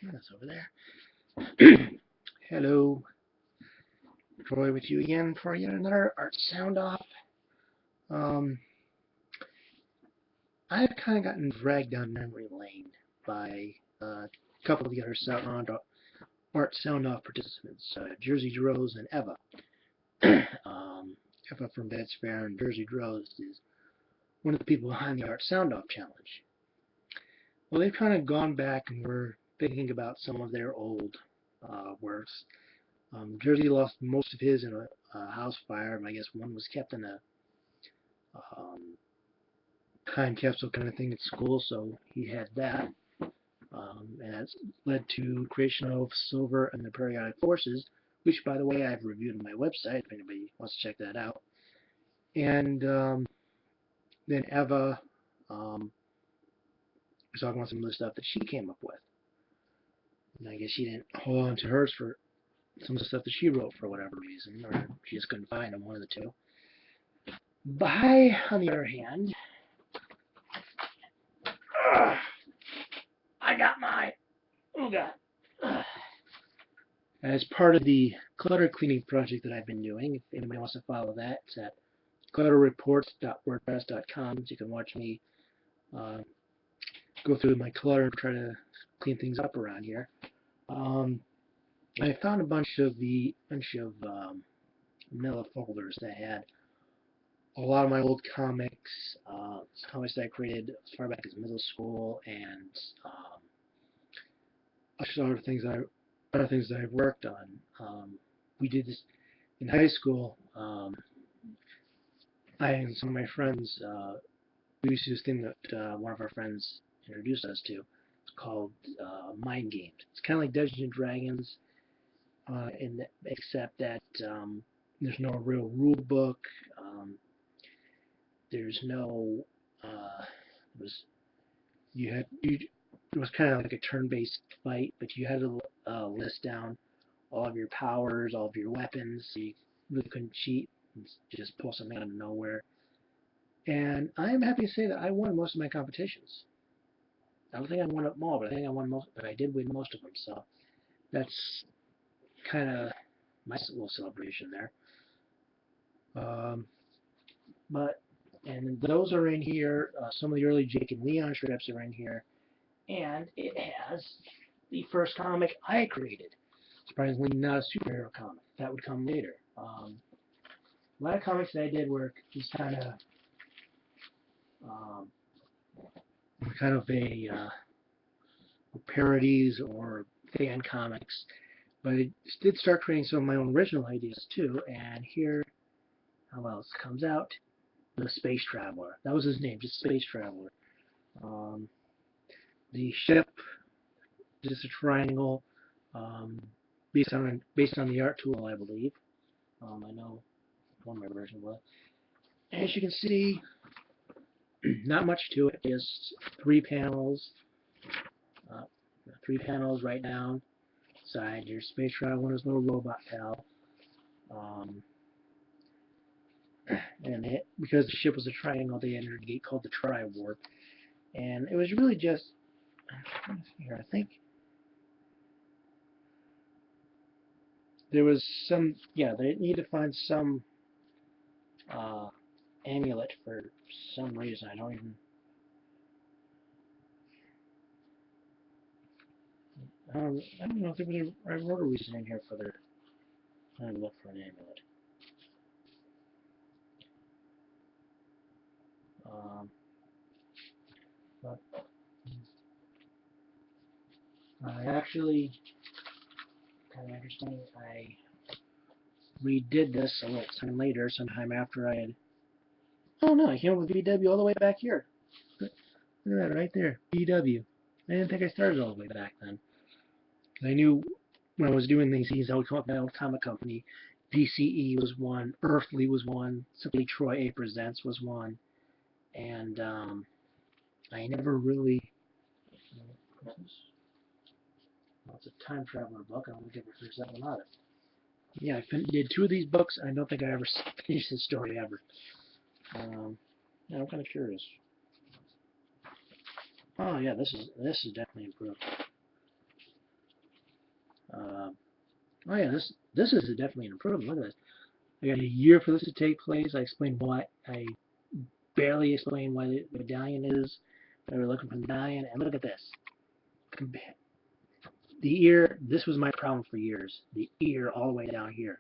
That's over there. Hello, Troy with you again for yet another art sound off. Um, I've kind of gotten dragged down memory lane by a couple of the other art sound off participants, Jerzy Drozd and Eva. Eva from Bits Fair and Jerzy Drozd is one of the people behind the art sound off challenge. Well, they've kind of gone back and were thinking about some of their old works. Jerzy lost most of his in a house fire, and I guess one was kept in a um, time capsule kind of thing at school, so he had that. And that's led to creation of Silver and the Periodic Forces, which, by the way, I've reviewed on my website if anybody wants to check that out. And then Eva was talking about some of the stuff that she came up with. And I guess she didn't hold on to hers for some of the stuff that she wrote for whatever reason, or she just couldn't find them, one of the two. But I, on the other hand, I got my, oh god, as part of the clutter cleaning project that I've been doing. If anybody wants to follow that, it's at clutterreports.wordpress.com. So you can watch me go through my clutter and try to clean things up around here. I found a bunch of manila folders that had a lot of my old comics, comics that I created as far back as middle school, and other things that I've worked on. We did this in high school. I and some of my friends, we used to do this thing that one of our friends introduced us to. It's called Mind Games. It's kind of like Dungeons and Dragons, except that there's no real rule book. There's no it was it was kind of like a turn-based fight, but you had to list down all of your powers, all of your weapons, so you really couldn't cheat and just pull something out of nowhere. And I am happy to say that I won most of my competitions. I don't think I won them all, but I think I won most. But I did win most of them, so that's kind of my little celebration there. But and those are in here. Some of the early Jake and Leon strips are in here, and it has the first comic I created. Surprisingly, not a superhero comic. That would come later. A lot of comics that I did were just um, kind of a parodies or fan comics, but I did start creating some of my own original ideas too. And here, how else comes out? The Space Traveler. That was his name, just Space Traveler. Um, the ship, just a triangle, um, based on the art tool, I believe. I know one of my versions was. As you can see, not much to it. Just three panels. Uh, three panels right down. Side your Space Traveler, his little robot pal. Um, and because the ship was a triangle, they entered a gate called the Tri-Warp. And it was really just, here, I think there was some, yeah, they needed to find some amulet for some reason. I don't even, I don't know if there was I wrote a reason in here for their trying to look for an amulet. Um, but I actually, kind of interesting, I redid this a little time later, sometime after I had, oh no, I came up with VW all the way back here. Look at that right there, VW. I didn't think I started all the way back then. I knew when I was doing these I would come up with my own comic company. DCE was one, Earthly was one, Simply Troy A Presents was one, and I never really. Well, it's a time traveler book. I don't think I ever finished that one either. Yeah, I did two of these books. I don't think I ever finished this story ever. Yeah, I'm kind of curious. Oh yeah, this is definitely improved. Oh yeah, this is definitely an improvement. Look at this. I got a year for this to take place. I explained why. I barely explained why the medallion is. They were looking for the medallion, and look at this. The ear. This was my problem for years. The ear all the way down here.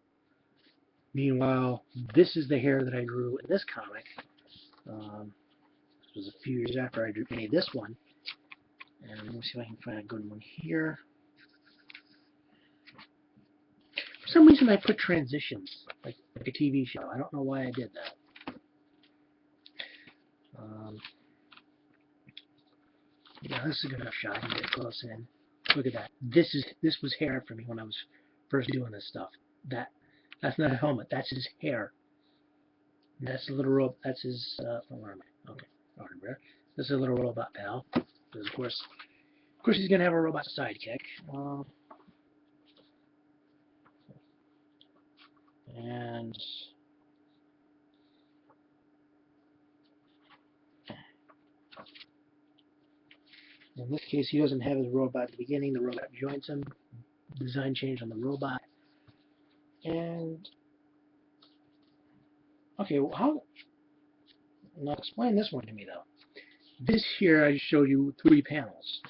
Meanwhile, this is the hair that I drew in this comic. This was a few years after I made this one. And let me see if I can find a good one here. For some reason, I put transitions, like a TV show. I don't know why I did that. Yeah, this is a good enough shot. I can get close in. Look at that. This was hair for me when I was first doing this stuff. That's not a helmet. That's his hair. And that's a little robot. That's his. Where am I? Okay, this is a little robot pal. Because of course, he's gonna have a robot sidekick. And in this case, he doesn't have his robot at the beginning. The robot joins him. Design change on the robot. And okay, well, how? Now explain this one to me though. This here, I showed you 3 panels.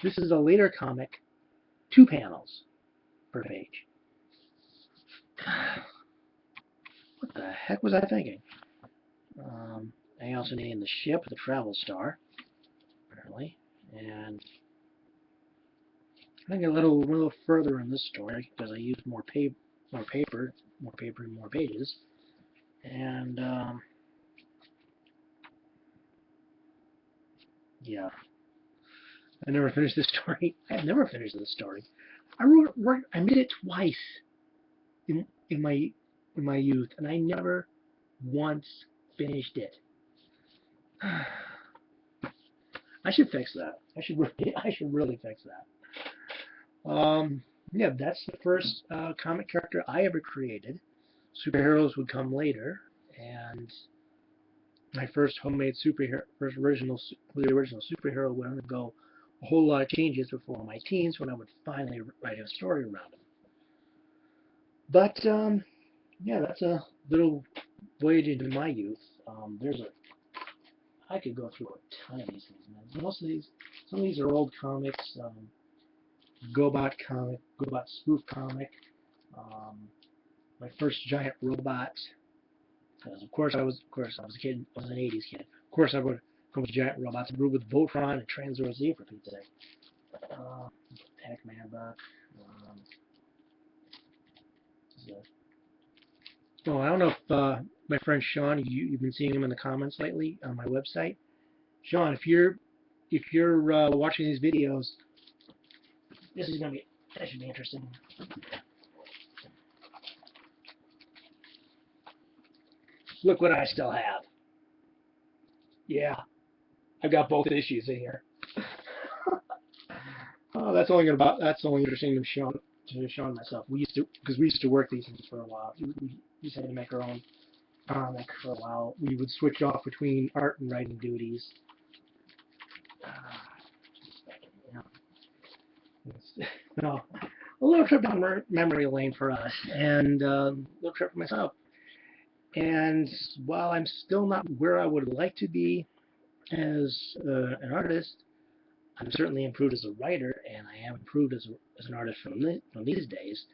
This is a later comic, 2 panels per page. What the heck was I thinking? I also named the ship the Travel Star, apparently, and I think a little further in this story because I used more paper, and more pages, and yeah, I never finished this story. I've never finished this story. I made it twice in my youth, and I never once finished it. I should fix that. I should really fix that. Yeah, that's the first comic character I ever created. Superheroes would come later, and my first homemade superhero, the original superhero would undergo a whole lot of changes before my teens when I would finally write a story around him. But yeah, that's a little voyage into my youth. I could go through a ton of these things, man. Some of these are old comics. GoBot comic, GoBot spoof comic. Um, my first giant robot. Because of course I was a kid. I was an '80s kid. Of course I would come with giant robots. I grew with Voltron and Transzor Z for Pete's sake. Pac-Man book. Oh, I don't know if my friend Sean, you've been seeing him in the comments lately on my website. Sean, if you're watching these videos, that should be interesting. Look what I still have. Yeah, I've got both issues in here. Oh, that's only interesting to Sean and myself. We used to work these things for a while. We used to have to make our own comic for a while. We would switch off between art and writing duties. No, a little trip down memory lane for us, and a little trip for myself. And while I'm still not where I would like to be as an artist, I'm certainly improved as a writer, and I am improved as an artist from these days.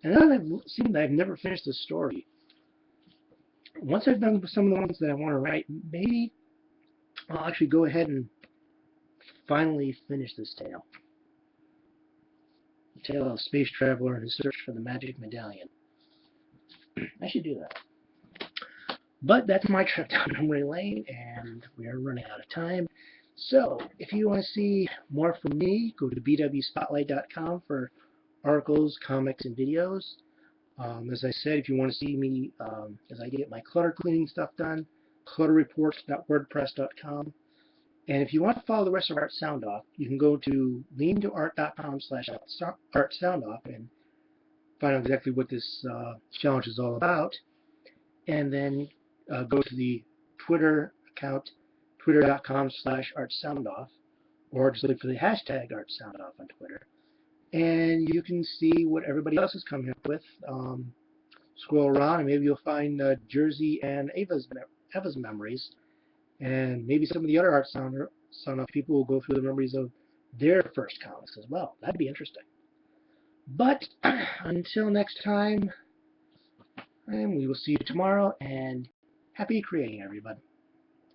And now that I've seen that I've never finished the story, once I've done some of the ones that I want to write, maybe I'll actually go ahead and finally finish this tale. The tale of a space traveler and his search for the magic medallion. I should do that. But that's my trip down memory lane, and we are running out of time. So, if you want to see more from me, go to bwspotlight.com for articles, comics, and videos. As I said, if you want to see me as I get my clutter cleaning stuff done, clutterreports.wordpress.com. And if you want to follow the rest of Art Soundoff, you can go to leantoart.com/artsoundoff and find out exactly what this challenge is all about. And then go to the Twitter account, twitter.com/artsoundoff, or just look for the hashtag ArtSoundoff on Twitter. and you can see what everybody else is coming up with. Scroll around, and maybe you'll find Jerzy and Eva's memories, and maybe some of the other Soundoff people will go through the memories of their first comics as well. That'd be interesting. But until next time, and we will see you tomorrow, and happy creating, everybody.